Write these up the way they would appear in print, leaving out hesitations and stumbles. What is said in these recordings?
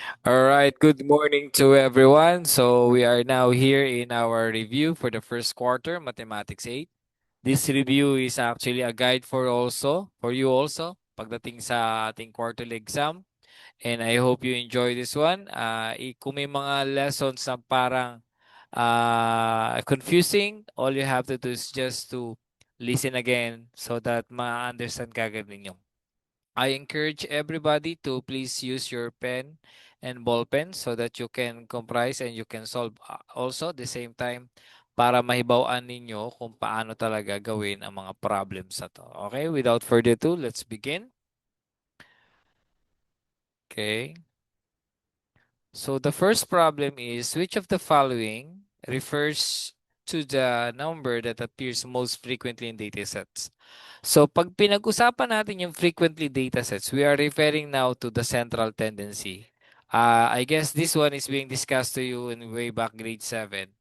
All right, good morning to everyone. So we are now here in our review for the first quarter, Mathematics 8. This review is actually a guide for you also, pagdating sa ating quarterly exam. And I hope you enjoy this one. Kung may mga lessons na parang confusing, all you have to do is just to listen again so that ma-understand kagad ninyo. I encourage everybody to please use your pen and ball pen so that you can comprise and you can solve also the same time para mahibawaan ninyo kung paano talaga gawin ang mga problems na to. Okay, without further ado, let's begin. Okay. So the first problem is which of the following refers to the number that appears most frequently in datasets? So pag pinag-usapan natin yung frequently datasets, we are referring now to the central tendency. I guess this one is being discussed to you in way back grade 7.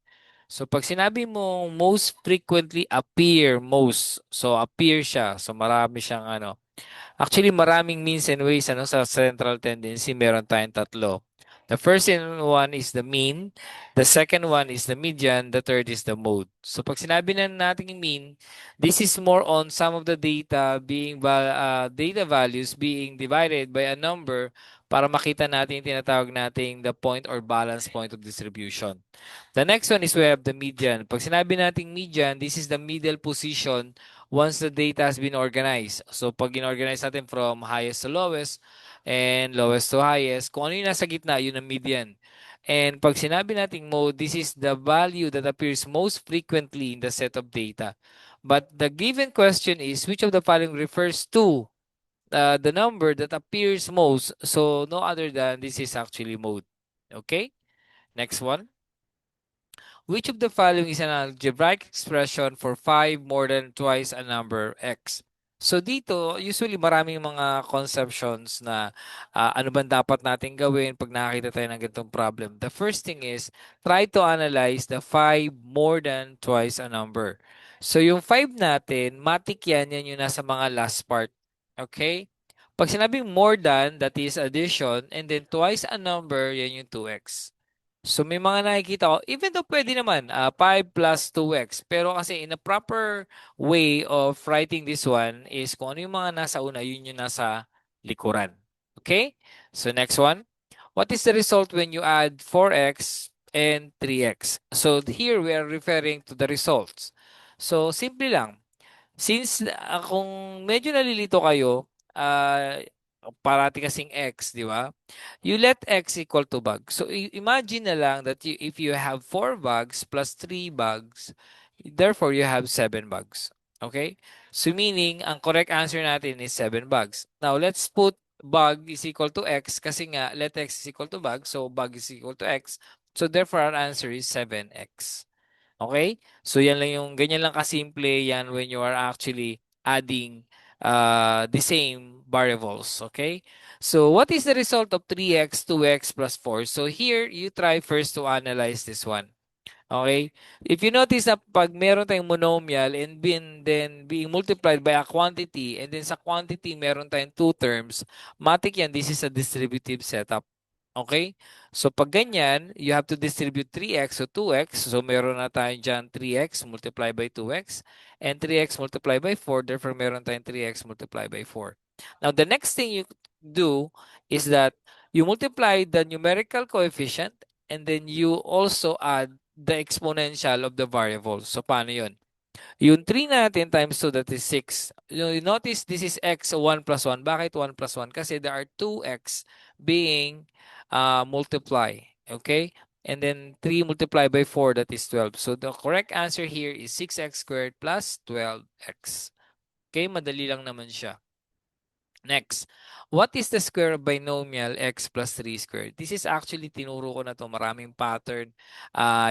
So pag sinabi mo most frequently appear most, so appear siya, so marami siyang ano. Actually, maraming means and ways sa central tendency, meron tayong tatlo. The first one is the mean, the second one is the median, the third is the mode. So pag sinabi na natin mean, this is more on some of the data values being divided by a number para makita natin yung tinatawag nating the point or balance point of distribution. The next one is we have the median. Pag sinabi nating median, this is the middle position once the data has been organized. So pag in-organize natin from highest to lowest and lowest to highest, kung ano yung nasa gitna, yun ang median. And pag sinabi nating mode, this is the value that appears most frequently in the set of data. But the given question is, which of the following refers to the number that appears most? So no other than this is actually mode. Okay? Next one. Which of the following is an algebraic expression for 5 more than twice a number x? So dito, usually maraming mga conceptions na ano bang dapat natin gawin pag nakakita tayo ng ganitong problem. The first thing is, try to analyze the 5 more than twice a number. So yung 5 natin, matik yan yung nasa mga last part. Okay? Pag sinabing more than, that is addition, and then twice a number, yan yung 2x. So may mga nakikita ko, even though pwede naman, 5 plus 2x. Pero kasi in a proper way of writing this one is kung ano yung mga nasa una, yun yung nasa likuran. Okay? So next one. What is the result when you add 4x and 3x? So here we are referring to the results. So simple lang. Since kung medyo nalilito kayo, parati kasing x, di ba? You let x equal to bag. So imagine na lang that if you have 4 bags plus 3 bags, therefore you have 7 bags. Okay? So meaning, ang correct answer natin is 7 bags. Now, let's put bag is equal to x kasi nga let x is equal to bag. So bag is equal to x. So therefore, our answer is 7x. Okay? So yan lang yung ganyan lang kasimple yan when you are actually adding the same variables. Okay? So what is the result of 3x, 2x plus 4? So here, you try first to analyze this one. Okay? If you notice na pag meron tayong monomial and then being multiplied by a quantity and then sa quantity meron tayong two terms, matik yan, this is a distributive setup. Okay? So pag ganyan, you have to distribute 3x o 2x. So meron na tayo dyan 3x multiplied by 2x and 3x multiplied by 4. Therefore, meron tayong 3x multiplied by 4. Now, the next thing you do is that you multiply the numerical coefficient and then you also add the exponential of the variable. So paano yun? Yung 3 natin times 2, that is 6. You notice this is x 1 plus 1. Bakit 1 plus 1? Kasi there are 2x being multiply. Okay? And then 3 multiplied by 4, that is 12. So the correct answer here is 6x squared plus 12x. Okay? Madali lang naman siya. Next, what is the square of binomial x plus 3 squared? This is actually, tinuro ko na to, maraming pattern.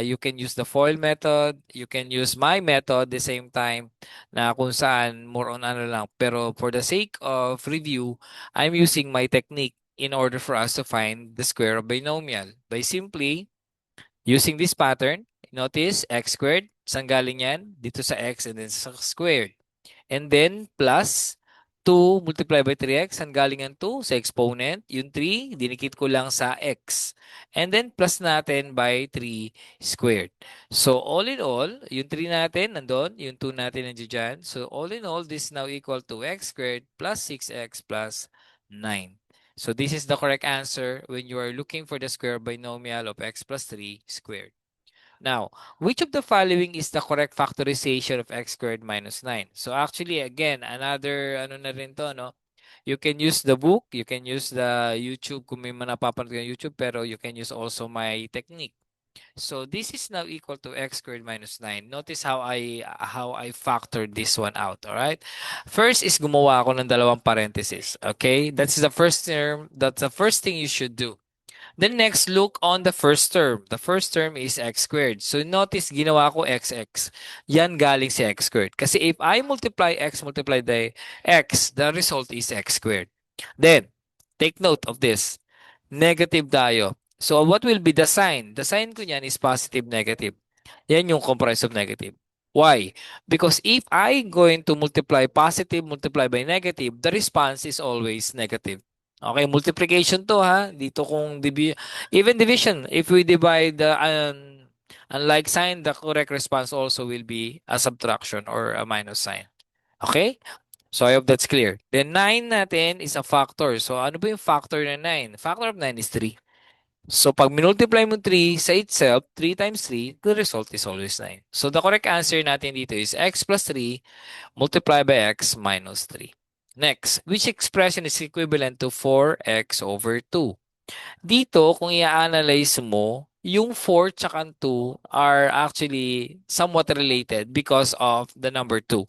You can use the FOIL method, you can use my method the same time na kung saan more on ano lang. Pero for the sake of review, I'm using my technique in order for us to find the square of binomial. By simply using this pattern, notice x squared, saan galing yan? Dito sa x and then sa squared. And then plus 2 multiply by 3x, ang galing ang 2 sa exponent. Yung 3, dinikit ko lang sa x. And then plus natin by 3 squared. So all in all, yung 3 natin nandun, yung 2 natin nandiyan dyan. So all in all, this is now equal to x squared plus 6x plus 9. So this is the correct answer when you are looking for the square binomial of x plus 3 squared. Now, which of the following is the correct factorization of x squared minus 9? So actually, again, another ano na rin to, no? You can use the book, you can use the YouTube kung may mga napapanood ka ng YouTube, pero you can use also my technique. So this is now equal to x squared minus 9. Notice how I factored this one out, all right? First is gumawa ako ng dalawang parentheses, okay? That's the first term, that's the first thing you should do. Then next, look on the first term. The first term is x squared. So notice, ginawa ko xx. Yan galing si x squared. Kasi if I multiply x multiply the x, the result is x squared. Then, take note of this. Negative tayo. So what will be the sign? The sign ko niyan is positive, negative. Yan yung comprise of negative. Why? Because if I going to multiply positive multiply by negative, the response is always negative. Okay, multiplication to ha. Dito kung even division, if we divide the unlike sign, the correct response also will be a subtraction or a minus sign. Okay? So I hope that's clear. Then 9 natin is a factor. So ano ba yung factor na 9? Factor of 9 is 3. So pag minultiply mo 3 sa itself, 3 times 3, the result is always 9. So the correct answer natin dito is x plus 3 multiplied by x minus 3. Next, which expression is equivalent to 4x over 2? Dito, kung i-analyze mo, yung 4 tsaka 2 are actually somewhat related because of the number 2.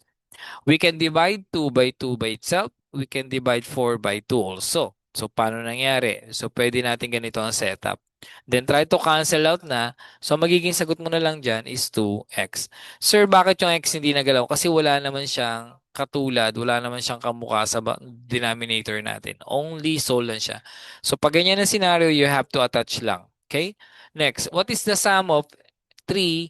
We can divide 2 by 2 by itself. We can divide 4 by 2 also. So, paano nangyari? So, pwede natin ganito ang setup. Then, try to cancel out na. So, magiging sagot mo na lang dyan is 2x. Sir, bakit yung x hindi nagalaw? Kasi wala naman siyang katulad, wala naman siyang kamukha sa denominator natin. Only soul lang siya. So, pag ganyan na scenario, you have to attach lang. Okay? Next, what is the sum of 3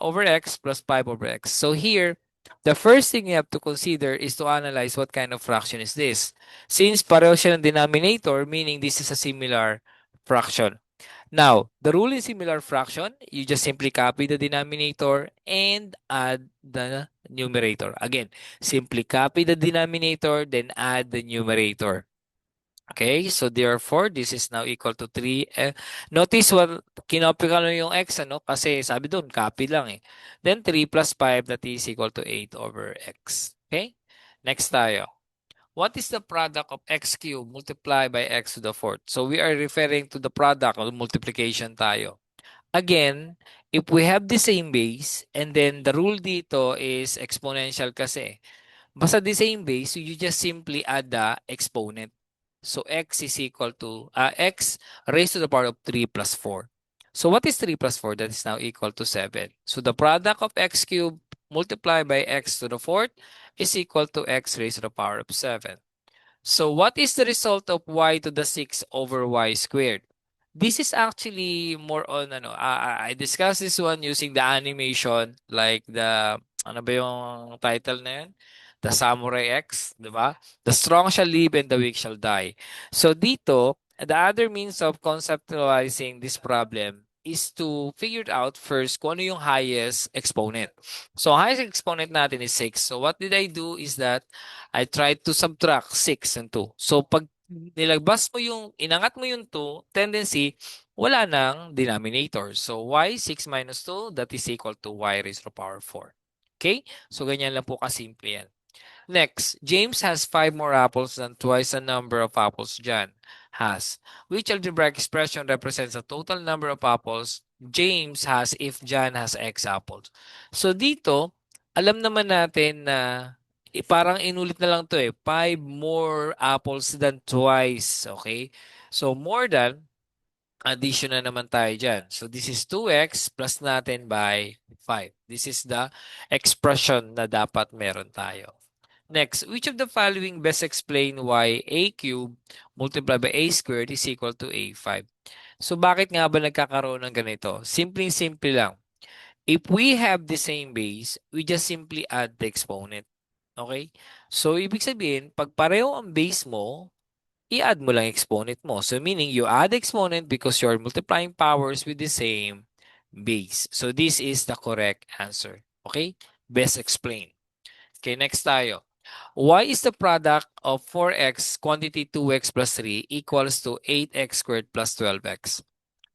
over x plus 5 over x? So, here, the first thing you have to consider is to analyze what kind of fraction is this. Since pareho siya ng denominator, meaning this is a similar fraction. Now, the rule in similar fraction, you just simply copy the denominator and add the numerator. Again, simply copy the denominator, then add the numerator. Okay, so therefore, this is now equal to 3. Notice what, kinopy ka lang yung x, ano? Kasi sabi doon, copy lang eh. Then 3 plus 5, that is equal to 8 over x. Okay? Next tayo. What is the product of x cubed multiplied by x to the fourth? So we are referring to the product of multiplication tayo. Again, if we have the same base, and then the rule dito is exponential kasi. Basta the same base, so you just simply add the exponent. So x is equal to x raised to the power of 3 plus 4. So what is 3 plus 4? That is now equal to 7. So the product of x cubed multiplied by x to the fourth is equal to x raised to the power of 7. So what is the result of y to the 6 over y squared? This is actually more on I discussed this one using the animation like the ano ba yung title na yun? The Samurai X, di ba? The strong shall live and the weak shall die. So dito, the other means of conceptualizing this problem is to figure out first kung ano yung highest exponent. So highest exponent natin is 6. So what did I do is that I tried to subtract 6 and 2. So pag nilagpas mo yung, inangat mo yung 2, tendency, wala nang denominator. So y 6 minus 2, that is equal to y raised to the power 4. Okay? So ganyan lang po kasimple yan. Next, James has 5 more apples than twice the number of apples John has. Which algebraic expression represents the total number of apples James has if John has X apples? So dito, alam naman natin na parang inulit na lang to eh. 5 more apples than twice. Okay? So more than, addition na naman tayo dyan. So this is 2x plus natin by 5. This is the expression na dapat meron tayo. Next, which of the following best explain why a cubed multiplied by a squared is equal to a5? So bakit nga ba nagkakaroon ng ganito? Simple lang. If we have the same base, we just simply add the exponent. Okay? So, ibig sabihin, pag pareho ang base mo, i-add mo lang exponent mo. So, meaning you add exponent because you're multiplying powers with the same base. So, this is the correct answer. Okay? Best explain. Okay, next tayo. Why is the product of 4x quantity 2x plus 3 equals to 8x squared plus 12x?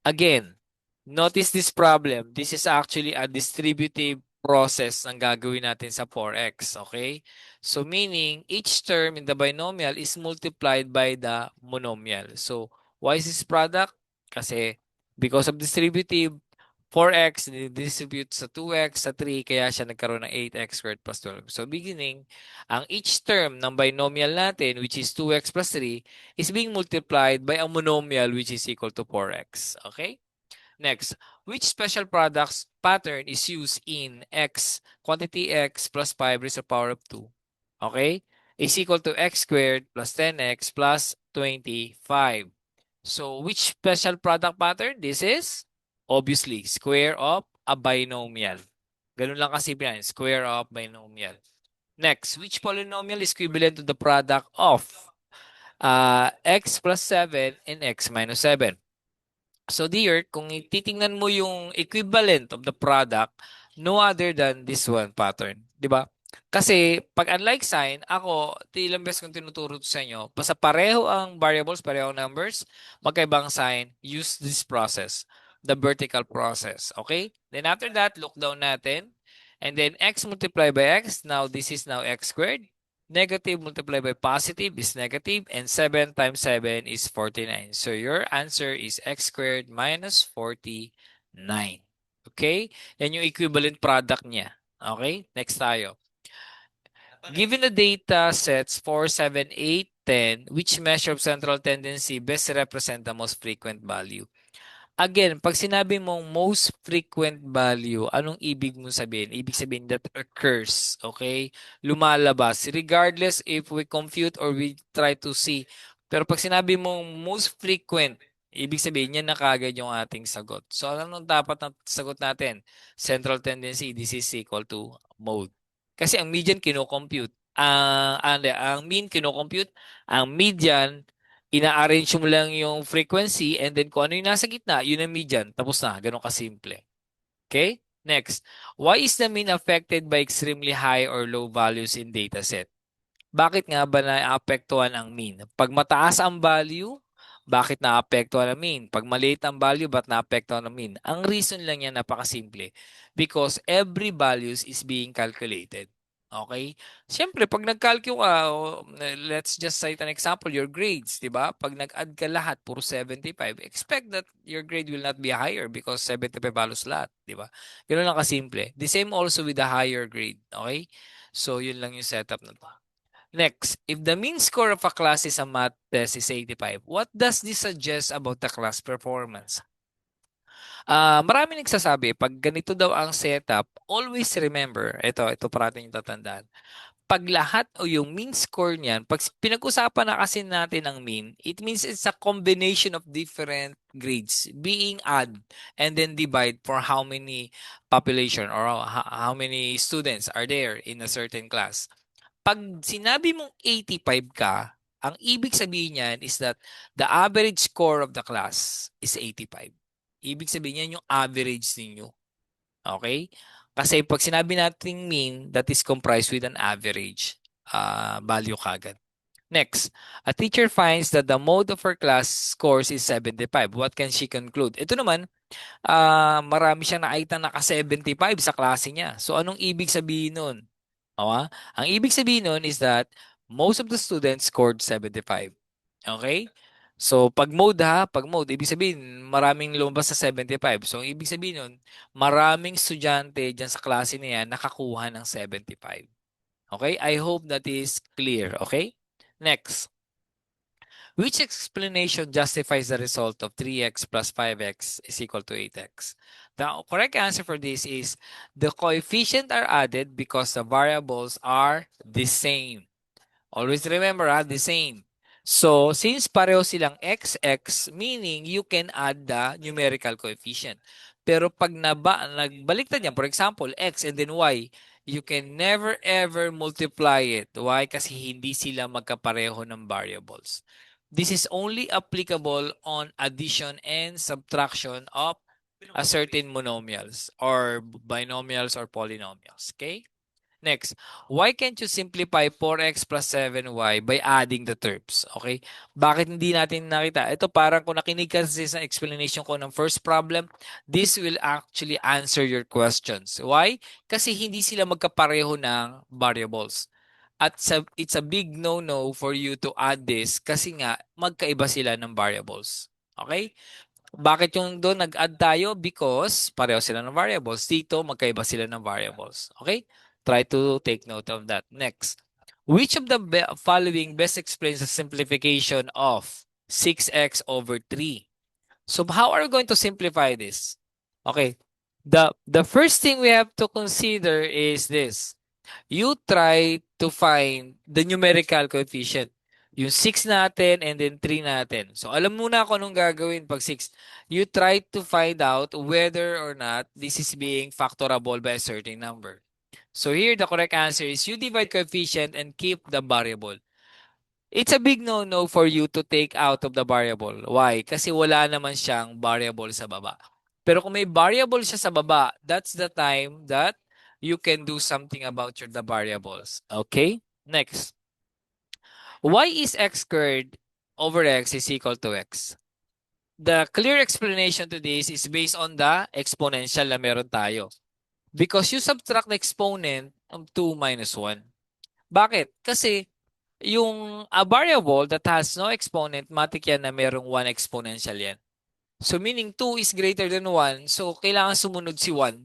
Again, notice this problem. This is actually a distributive process ng gagawin natin sa 4x. Okay? So meaning, each term in the binomial is multiplied by the monomial. So, why is this product? Kasi, because of distributive, 4x distribute sa 2x, sa 3, kaya siya nagkaroon ng 8x squared plus 12. So, beginning, ang each term ng binomial natin, which is 2x plus 3, is being multiplied by a monomial which is equal to 4x. Okay? Next, which special products pattern is used in x, quantity x plus 5 raised to the power of 2? Okay? Is equal to x squared plus 10x plus 25. So, which special product pattern? This is, obviously, square of a binomial. Ganun lang kasi yan, square of binomial. Next, which polynomial is equivalent to the product of x plus 7 and x minus 7? So dear, kung titingnan mo yung equivalent of the product, no other than this one pattern. Di ba? Kasi pag unlike sign, ako, ilang beses kong tinuturo sa inyo, basta pareho ang variables, pareho ang numbers, magkaibang sign, use this process, the vertical process. Okay? Then after that, look down natin. And then x multiplied by x, now this is now x squared. Negative multiplied by positive is negative, and 7 times 7 is 49. So your answer is x squared minus 49. Okay? Yan yung equivalent product niya. Okay? Next tayo. Given the data sets 4, 7, 8, 10, which measure of central tendency best represent the most frequent value? Again, pag sinabi mong most frequent value, anong ibig mong sabihin? Ibig sabihin that occurs, okay? Lumalabas, regardless if we compute or we try to see. Pero pag sinabi mong most frequent, ibig sabihin yan na kagad yung ating sagot. So, anong dapat na sagot natin? Central tendency, this is equal to mode. Kasi ang median kino-compute. Ang mean kino-compute. Ang median ina-arrange mo lang yung frequency and then kung ano yung nasa gitna, yun ang median. Tapos na. Ganun kasimple. Okay? Next. Why is the mean affected by extremely high or low values in dataset? Bakit nga ba naapektuhan ang mean? Pag mataas ang value, bakit naapektuhan ang mean? Pag maliit ang value, ba't naapektuhan ang mean? Ang reason lang yan napakasimple. Because every values is being calculated. Okay? Siyempre, pag nag-calculate ka, let's just cite an example, your grades, di ba? Pag nag-add ka lahat, puro 75, expect that your grade will not be higher because 75 values lahat, di ba? Ganun lang kasimple. The same also with the higher grade, okay? So, yun lang yung setup na to. Next, if the mean score of a class is a math test is 85, what does this suggest about the class performance? Marami nagsasabi, pag ganito daw ang setup, always remember, ito parating yung tatandaan. Pag lahat o yung mean score niyan, pag pinag-usapan na kasi natin ang mean, it means it's a combination of different grades being add and then divide for how many population or how many students are there in a certain class. Pag sinabi mong 85 ka, ang ibig sabihin niyan is that the average score of the class is 85. Ibig sabihin niyan yung average ninyo. Okay? Kasi pag sinabi nating mean, that is comprised with an average value kagad. Next, a teacher finds that the mode of her class scores is 75. What can she conclude? Ito naman, marami siyang nakita naka-75 sa klase niya. So, anong ibig sabihin nun? Ang ibig sabihin nun is that most of the students scored 75. Okay? So, pag mode, ibig sabihin, maraming lumabas sa 75. So, ang ibig sabihin nun, maraming estudyante dyan sa klase na yan nakakuha ng 75. Okay? I hope that is clear. Okay? Next. Which explanation justifies the result of 3x plus 5x is equal to 8x? The correct answer for this is the coefficient are added because the variables are the same. Always remember, the same. So, since pareho silang x, meaning you can add the numerical coefficient. Pero pag nagbaliktad yan, for example, x and then y, you can never ever multiply it. Why? Kasi hindi sila magkapareho ng variables. This is only applicable on addition and subtraction of a certain monomials or binomials or polynomials. Okay? Next, why can't you simplify 4x plus 7y by adding the terms? Okay? Bakit hindi natin nakita? Ito parang kung nakinig ka sa explanation ko ng first problem, this will actually answer your questions. Why? Kasi hindi sila magkapareho ng variables. At it's a big no-no for you to add this kasi nga magkaiba sila ng variables. Okay? Bakit yung doon nag-add tayo? Because pareho sila ng variables. Dito, magkaiba sila ng variables. Okay? Try to take note of that. Next. Which of the following best explains the simplification of 6x over 3? So how are we going to simplify this? Okay. The first thing we have to consider is this. You try to find the numerical coefficient. Yung 6 natin and then 3 natin. So, alam muna ako anong gagawin pag 6. You try to find out whether or not this is being factorable by a certain number. So, here the correct answer is you divide coefficient and keep the variable. It's a big no-no for you to take out of the variable. Why? Kasi wala naman siyang variable sa baba. Pero kung may variable siya sa baba, that's the time that you can do something about the variables. Okay? Next. Why is x squared over x is equal to x? The clear explanation to this is based on the exponential na meron tayo. Because you subtract the exponent of 2 minus 1. Bakit? Kasi yung a variable that has no exponent, matik yan na merong 1 exponential yan. So meaning 2 is greater than 1. So kailangan sumunod si 1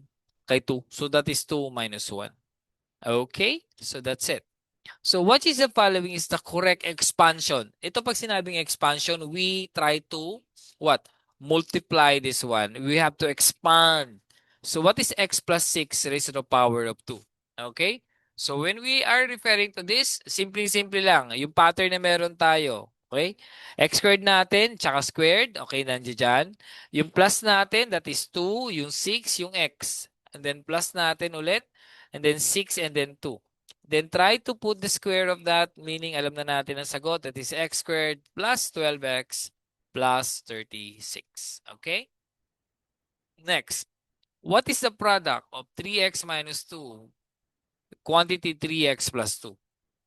kay 2. So that is 2 minus 1. Okay? So that's it. So what is the following is the correct expansion. Ito pag sinabing expansion, we try to what? Multiply this one. We have to expand. So what is x plus 6 raised to the power of 2? Okay? So when we are referring to this, simple lang. Yung pattern na meron tayo. Okay? X squared natin, tsaka squared. Okay, nandiyan dyan. Yung plus natin, that is 2. Yung 6, yung x. And then plus natin ulit. And then 6 and then 2. Then try to put the square of that, meaning alam na natin ang sagot. That is x squared plus 12x plus 36. Okay? Next. What is the product of 3x minus 2? Quantity 3x plus 2.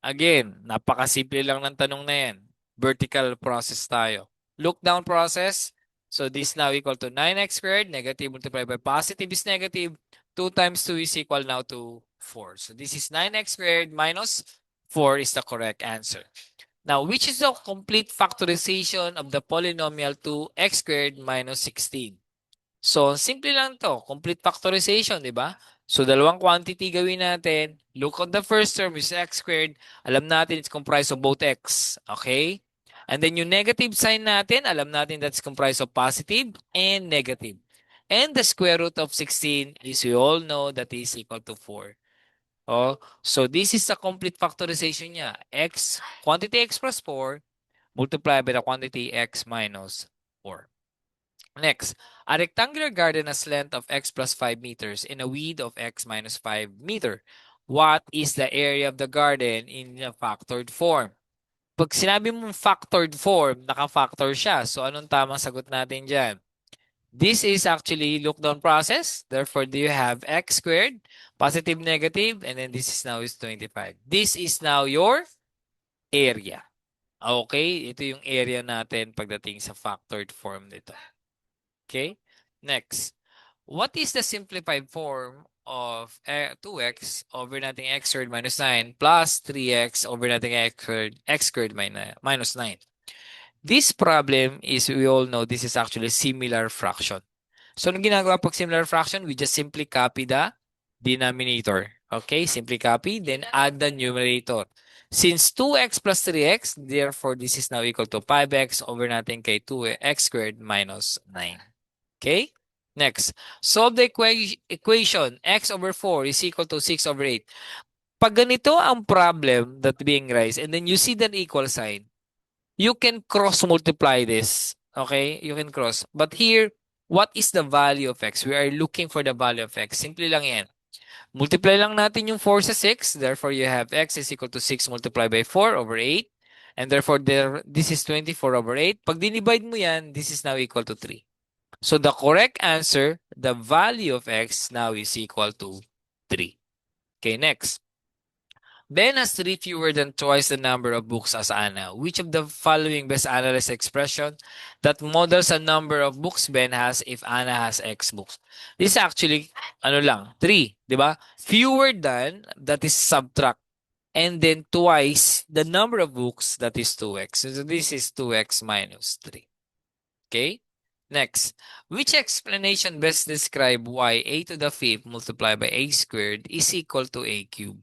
Again, napakasimple lang ng tanong na yan. Vertical process tayo. Look down process. So this now equal to 9x squared. Negative multiplied by positive is negative. 2 times 2 is equal now to 4. So this is 9x squared minus 4 is the correct answer. Now, which is the complete factorization of the polynomial 2x squared minus 16? So, simple lang to. Complete factorization, di ba? So, dalawang quantity gawin natin. Look on the first term is x squared. Alam natin it's comprised of both x. Okay? And then yung negative sign natin, alam natin that's comprised of positive and negative. And the square root of 16 is we all know that is equal to 4. Oh, so this is the complete factorization niya. X, quantity x plus 4 multiplied by the quantity x minus 4. Next, a rectangular garden has length of x plus 5 meters and a width of x minus 5 meter. What is the area of the garden in a factored form? Pag sinabi mong factored form, naka-factor siya. So, anong tamang sagot natin dyan? This is actually look down process. Therefore, do you have x squared, positive, negative, and then this is now is 25. This is now your area. Okay? Ito yung area natin pagdating sa factored form nito. Okay? Next. What is the simplified form of 2x over nothing x squared minus 9 plus 3x over nothing x squared minus 9? This problem is, we all know, this is actually similar fraction. So, anong ginagawa pag similar fraction? We just simply copy the denominator. Okay? Simply copy, then add the numerator. Since 2x plus 3x, therefore, this is now equal to 5x over natin kay 2x squared minus 9. Okay? Next. Solve the equation. X over 4 is equal to 6 over 8. Pag ganito ang problem that being raised, and then you see the equal sign, you can cross-multiply this. Okay? You can cross. But here, what is the value of x? We are looking for the value of x. Simple lang yan. Multiply lang natin yung 4 sa 6. Therefore, you have x is equal to 6 multiplied by 4 over 8. And therefore, this is 24 over 8. Pag dinivide mo yan, this is now equal to 3. So the correct answer, the value of x now is equal to 3. Okay, next. Ben has three fewer than twice the number of books as Anna. Which of the following best analyzed expression that models a number of books Ben has if Anna has X books? This is actually, ano lang, 3, di ba? Fewer than, that is subtract. And then twice the number of books, that is 2x. So this is 2x minus 3. Okay? Next, which explanation best describe why a to the fifth multiplied by a squared is equal to a cubed?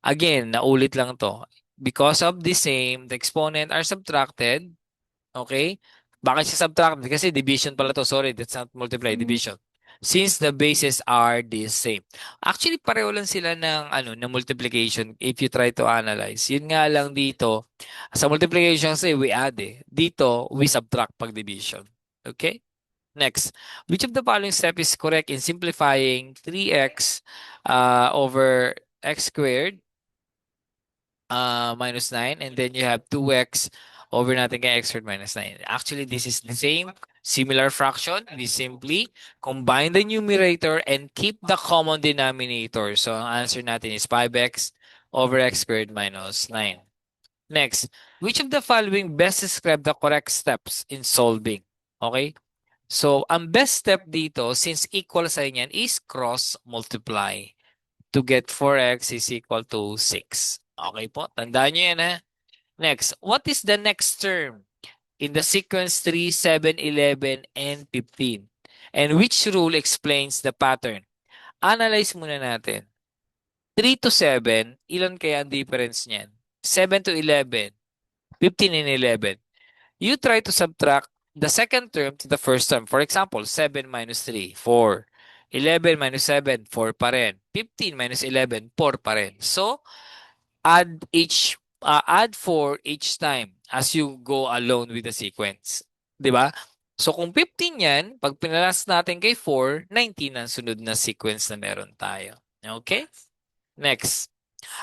Again, naulit lang to. Because of the same, the exponent are subtracted. Okay? Bakit siya subtracted? Kasi division pala to. Sorry, that's not multiply, division. Since the bases are the same. Actually, pareho lang sila ng multiplication if you try to analyze. Yun nga lang dito, sa multiplication kasi we add eh. Dito, we subtract pag division. Okay? Next, which of the following step is correct in simplifying 3x over x squared minus 9, and then you have 2x over natin kay x squared minus 9. Actually, this is the same similar fraction. We simply combine the numerator and keep the common denominator. So, ang answer natin is 5x over x squared minus 9. Next, which of the following best describe the correct steps in solving? Okay? So, ang best step dito, since equal sign yan, is cross multiply to get 4x is equal to 6. Okay po, tandaan nyo yan ha. Next, what is the next term in the sequence 3, 7, 11, and 15? And which rule explains the pattern? Analyze muna natin. 3 to 7, ilan kaya ang difference niyan? 7 to 11, 15 and 11. You try to subtract the second term to the first term. For example, 7 minus 3, 4. 11 minus 7, 4 pa rin. 15 minus 11, 4 pa rin. So, add 4 each time as you go along with the sequence. 'Di ba? So kung 15 yan, pag pinalas natin kay 4, 19 ang sunod na sequence na meron tayo. Okay? Next.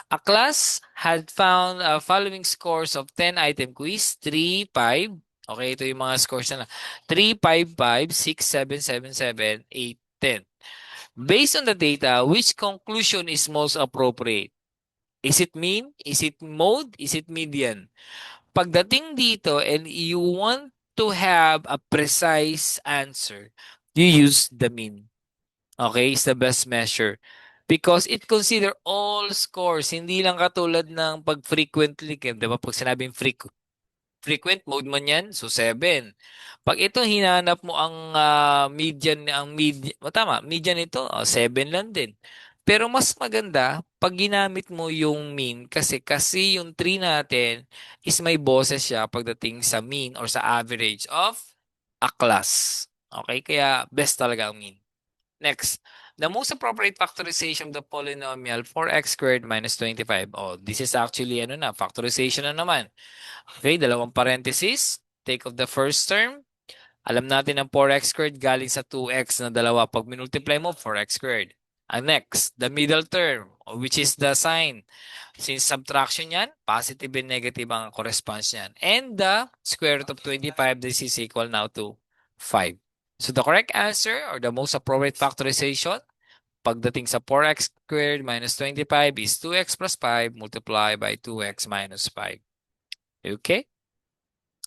A class had found following scores of 10 item quiz, 3, 5. Okay, ito yung mga scores na 3, 5, 5, 6, 7, 7, 7, 8, 10. Based on the data, which conclusion is most appropriate? Is it mean? Is it mode? Is it median? Pagdating dito and you want to have a precise answer, you use the mean. Okay? It's the best measure. Because it consider all scores. Hindi lang katulad ng pag frequently. Di ba? Pag sinabing frequent mode man yan, so 7. Pag ito hinanap mo ang median, tama, median ito, 7 lang din. Pero mas maganda pag ginamit mo yung mean kasi yung 3 natin is may boses siya pagdating sa mean or sa average of a class. Okay? Kaya best talaga ang mean. Next, the most appropriate factorization of the polynomial 4x squared minus 25. Oh, this is actually factorization na naman. Okay, dalawang parenthesis. Take of the first term. Alam natin ang 4x squared galing sa 2x na dalawa. Pag minultiply mo, 4x squared. And next, the middle term, which is the sign. Since subtraction yan, positive and negative ang corresponds yan. And the square root of 25, this is equal now to 5. So the correct answer or the most appropriate factorization, pagdating sa 4x squared minus 25 is 2x plus 5 multiplied by 2x minus 5. Okay?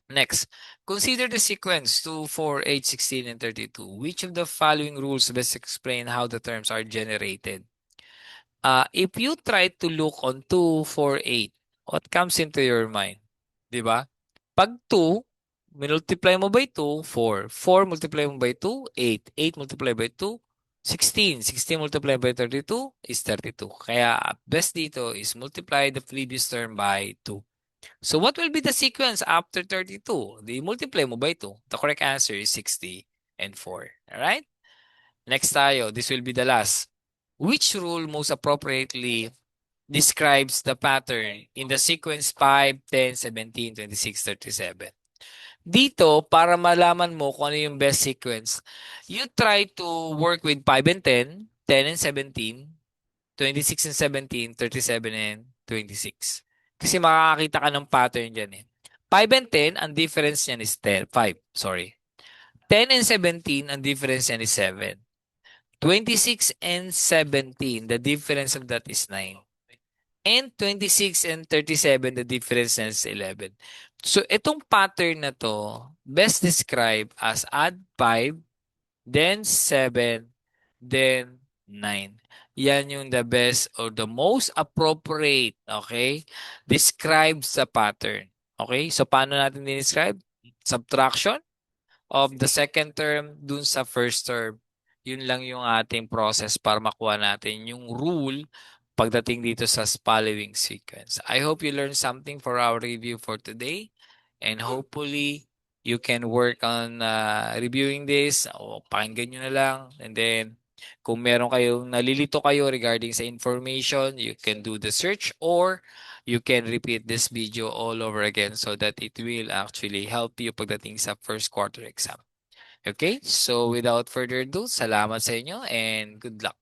Next, consider the sequence 2, 4, 8, 16, and 32. Which of the following rules best explain how the terms are generated? If you try to look on 2, 4, 8, what comes into your mind? Di ba? Pag 2, multiply mo by 2, 4. 4 multiply mo by 2, 8. 8 multiply by 2, 16. 16 multiply by 32 is 32. Kaya best dito is multiply the previous term by 2. So what will be the sequence after 32? The multiply mo by 2. The correct answer is 60 and 4. Alright? Next tayo. This will be the last. Which rule most appropriately describes the pattern in the sequence 5, 10, 17, 26, 37? Dito, para malaman mo kung ano yung best sequence, you try to work with 5 and 10. 10 and 17, 26 and 17, 37 and 26. Kasi makakakita ka ng pattern dyan eh. 5 and 10, ang difference niyan is 10, 5, sorry. 10 and 17, ang difference niyan is 7. 26 and 17, the difference of that is 9. And 26 and 37, the difference is 11. So, itong pattern na to, best described as add 5, then 7, then 9. Yan yung the best or the most appropriate, okay? Describes the pattern. Okay? So, paano natin din-describe? Subtraction of the second term dun sa first term. Yun lang yung ating process para makuha natin yung rule pagdating dito sa following sequence. I hope you learned something for our review for today, and hopefully you can work on reviewing this o pakinggan nyo na lang, and then kung meron kayong nalilito kayo regarding sa information, you can do the search or you can repeat this video all over again so that it will actually help you pagdating sa first quarter exam. Okay? So without further ado, salamat sa inyo and good luck.